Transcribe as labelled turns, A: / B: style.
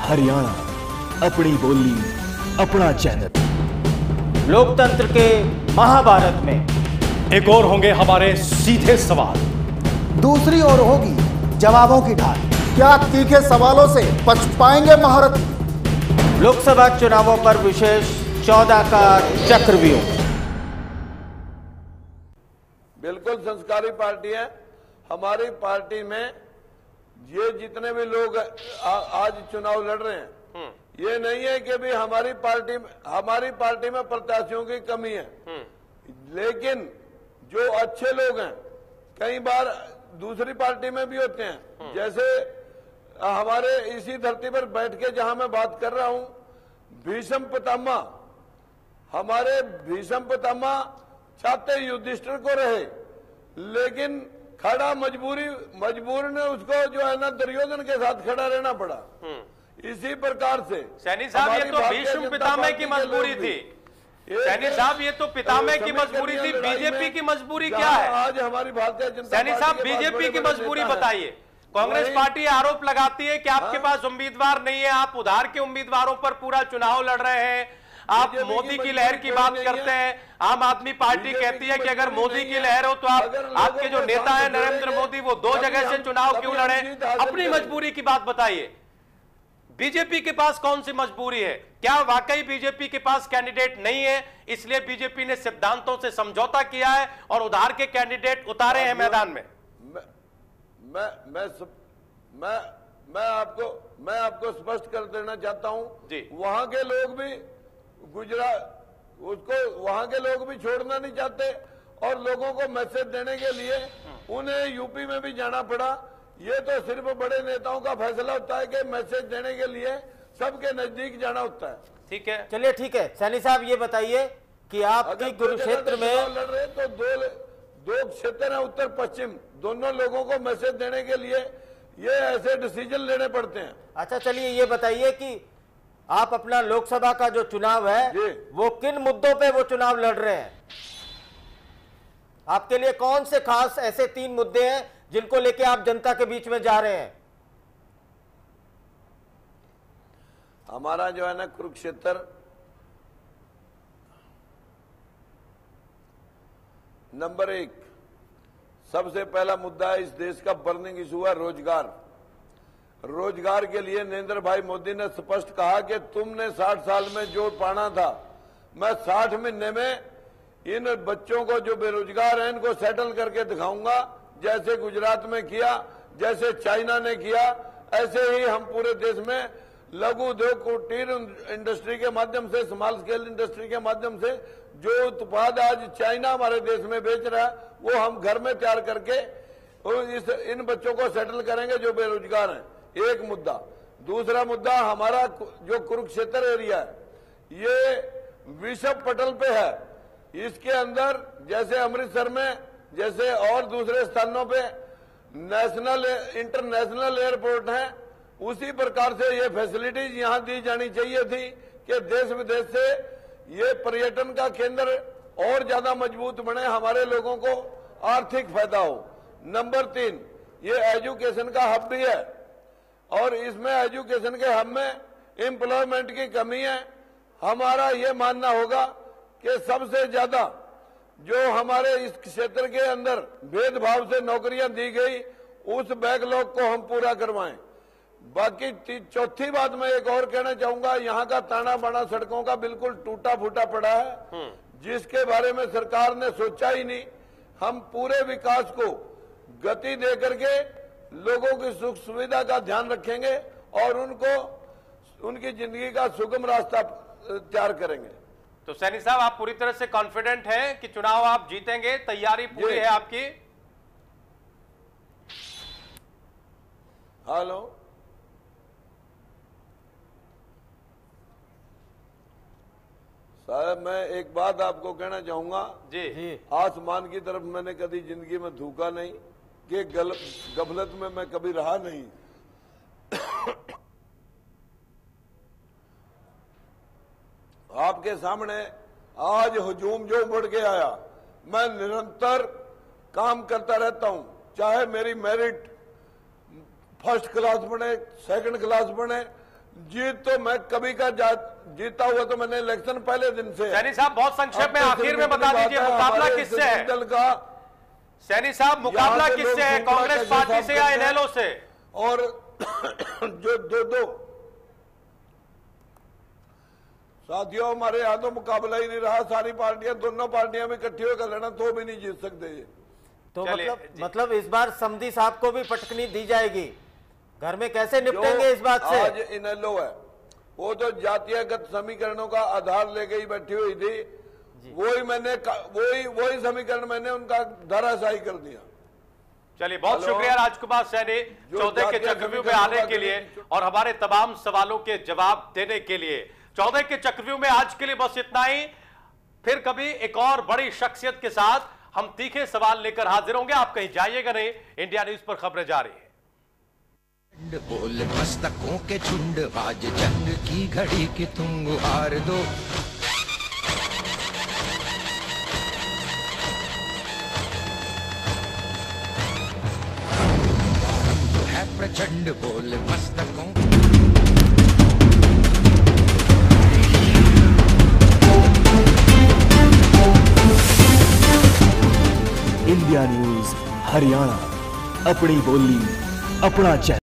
A: हरियाणा, अपनी बोली, अपना चैनल।
B: लोकतंत्र के महाभारत में
C: एक और होंगे हमारे सीधे सवाल,
D: दूसरी ओर होगी जवाबों की ढाल। क्या तीखे सवालों से बच पाएंगे महारथी?
B: लोकसभा चुनावों पर विशेष 14 का चक्रव्यूह।
E: बिल्कुल संस्कारी पार्टी है। हमारी पार्टी में ये जितने भी लोग आज चुनाव लड़ रहे हैं, ये नहीं है कि भी हमारी पार्टी में प्रत्याशियों की कमी है, लेकिन जो अच्छे लोग हैं कई बार दूसरी पार्टी में भी होते हैं। जैसे हमारे इसी धरती पर बैठ के जहां मैं बात कर रहा हूं, भीष्म पितामह, हमारे भीष्म पितामह चाहते युधिष्ठिर को रहे, लेकिन खड़ा मजबूर ने उसको जो है ना दुर्योधन के साथ खड़ा रहना पड़ा। इसी प्रकार से
F: सैनी साहब, ये तो भीष्म पितामह की मजबूरी थी। सैनी साहब, ये तो पितामह की मजबूरी थी। बीजेपी की मजबूरी क्या है
E: आज हमारी भारतीय जनता?
F: सैनी साहब, बीजेपी की मजबूरी बताइए। कांग्रेस पार्टी आरोप लगाती है कि आपके पास उम्मीदवार नहीं है, आप उधार के उम्मीदवारों पर पूरा चुनाव लड़ रहे हैं। आप मोदी की लहर की बात करते हैं। आम आदमी पार्टी कहती है कि अगर मोदी की लहर हो तो आपके जो नेता है नरेंद्र मोदी, वो 2 जगह से चुनाव क्यों लड़े? अपनी मजबूरी की बात बताइए। बीजेपी के पास कौन सी मजबूरी है? क्या वाकई बीजेपी के पास कैंडिडेट नहीं है, इसलिए बीजेपी ने सिद्धांतों से समझौता किया है और उधार के कैंडिडेट उतारे हैं मैदान में?
E: मैं आपको स्पष्ट कर देना चाहता हूं जी, वहां के लोग भी वहां के लोग भी छोड़ना नहीं चाहते और लोगों को मैसेज देने के लिए उन्हें यूपी में भी जाना पड़ा। ये तो सिर्फ बड़े नेताओं का फैसला होता है कि मैसेज देने के लिए सबके नजदीक जाना होता है।
F: ठीक है,
B: चलिए ठीक है। सैनी साहब, ये बताइए कि आपकी कुरुक्षेत्र में
E: लड़ रहे तो दो क्षेत्र है, उत्तर पश्चिम, दोनों लोगों को मैसेज देने के लिए ये ऐसे डिसीजन लेने पड़ते हैं।
B: अच्छा, चलिए ये बताइए कि आप अपना लोकसभा का जो चुनाव है वो किन मुद्दों पे वो चुनाव लड़ रहे हैं? आपके लिए कौन से खास ऐसे 3 मुद्दे हैं जिनको लेके आप जनता के बीच में जा रहे हैं?
E: हमारा जो है ना कुरुक्षेत्र नंबर 1 सबसे पहला मुद्दा है। इस देश का बर्निंग इशू है रोजगार। रोजगार के लिए नरेंद्र भाई मोदी ने स्पष्ट कहा कि तुमने 60 साल में जो पाना था, मैं 60 महीने में इन बच्चों को जो बेरोजगार हैं इनको सेटल करके दिखाऊंगा। जैसे गुजरात में किया, जैसे चाइना ने किया, ऐसे ही हम पूरे देश में लघु उद्योग, कुटीर इंडस्ट्री के माध्यम से, स्मॉल स्केल इंडस्ट्री के माध्यम से जो उत्पाद आज चाइना हमारे देश में बेच रहा है, वो हम घर में तैयार करके इन बच्चों को सेटल करेंगे जो बेरोजगार हैं। एक मुद्दा। दूसरा मुद्दा, हमारा जो कुरुक्षेत्र एरिया है ये विश्व पटल पे है। इसके अंदर जैसे अमृतसर में, जैसे और दूसरे स्थानों पे नेशनल इंटरनेशनल एयरपोर्ट है, उसी प्रकार से ये फैसिलिटीज यहां दी जानी चाहिए थी कि देश विदेश से ये पर्यटन का केंद्र और ज्यादा मजबूत बने, हमारे लोगों को आर्थिक फायदा हो। नंबर 3, ये एजुकेशन का हब भी है और इसमें एजुकेशन के हब में एम्प्लॉयमेंट की कमी है। हमारा ये मानना होगा कि सबसे ज्यादा जो हमारे इस क्षेत्र के अंदर भेदभाव से नौकरियां दी गई, उस बैकलॉग को हम पूरा करवाएं। बाकी चौथी बात मैं एक और कहना चाहूंगा, यहाँ का ताना बाना सड़कों का बिल्कुल टूटा फूटा पड़ा है, जिसके बारे में सरकार ने सोचा ही नहीं। हम पूरे विकास को गति दे करके लोगों की सुख सुविधा का ध्यान रखेंगे और उनको उनकी जिंदगी का सुगम रास्ता तैयार करेंगे।
F: तो सैनी साहब, आप पूरी तरह से कॉन्फिडेंट हैं कि चुनाव आप जीतेंगे? तैयारी पूरी है आपकी?
E: हेलो साहब, मैं एक बात आपको कहना चाहूंगा
F: जी।
E: आसमान की तरफ मैंने कभी जिंदगी में थूका नहीं कि गफलत में मैं कभी रहा नहीं। आपके सामने आज हुजूम जो बढ़ के आया, मैं निरंतर काम करता रहता हूं, चाहे मेरी मेरिट फर्स्ट क्लास बने, सेकंड क्लास बने, जीत तो मैं कभी का जीता हुआ तो मैंने इलेक्शन पहले दिन से।
F: सैनी साहब बहुत संक्षेप में आखिर में बता दीजिए, मुकाबला किससे है?
E: दल का
F: सैनी साहब मुकाबला किससे है, कांग्रेस पार्टी से या इनेलो से?
E: और जो दो साथियों, हमारे यहाँ तो मुकाबला ही नहीं रहा। सारी पार्टियां, दोनों पार्टियां भी इकट्ठी होकर लड़ना तो भी नहीं जीत सकते ये।
B: तो मतलब इस बार समधी साहब को भी पटकनी दी जाएगी। घर में कैसे निपटेंगे इस बात से?
E: आज इनेलो है, वो तो जातीयगत समीकरणों का आधार लेके ही बैठी हुई थी। वही समीकरण मैंने उनका धराशायी कर दिया।
F: चलिए, बहुत शुक्रिया राजकुमार सैनी, 14 के चक्रव्यूह में आने के लिए और हमारे तमाम सवालों के जवाब देने के लिए। 14 के चक्रव्यूह में आज के लिए बस इतना ही। फिर कभी एक और बड़ी शख्सियत के साथ हम तीखे सवाल लेकर हाजिर होंगे। आप कहीं जाइएगा नहीं, इंडिया न्यूज पर खबरें जारी है।
G: बोल मस्तकों के झुंड, आज जंग की घड़ी की तुम गुहार दो। है प्रचंड बोल मस्तकों।
A: इंडिया न्यूज हरियाणा, अपनी बोली अपना चैनल।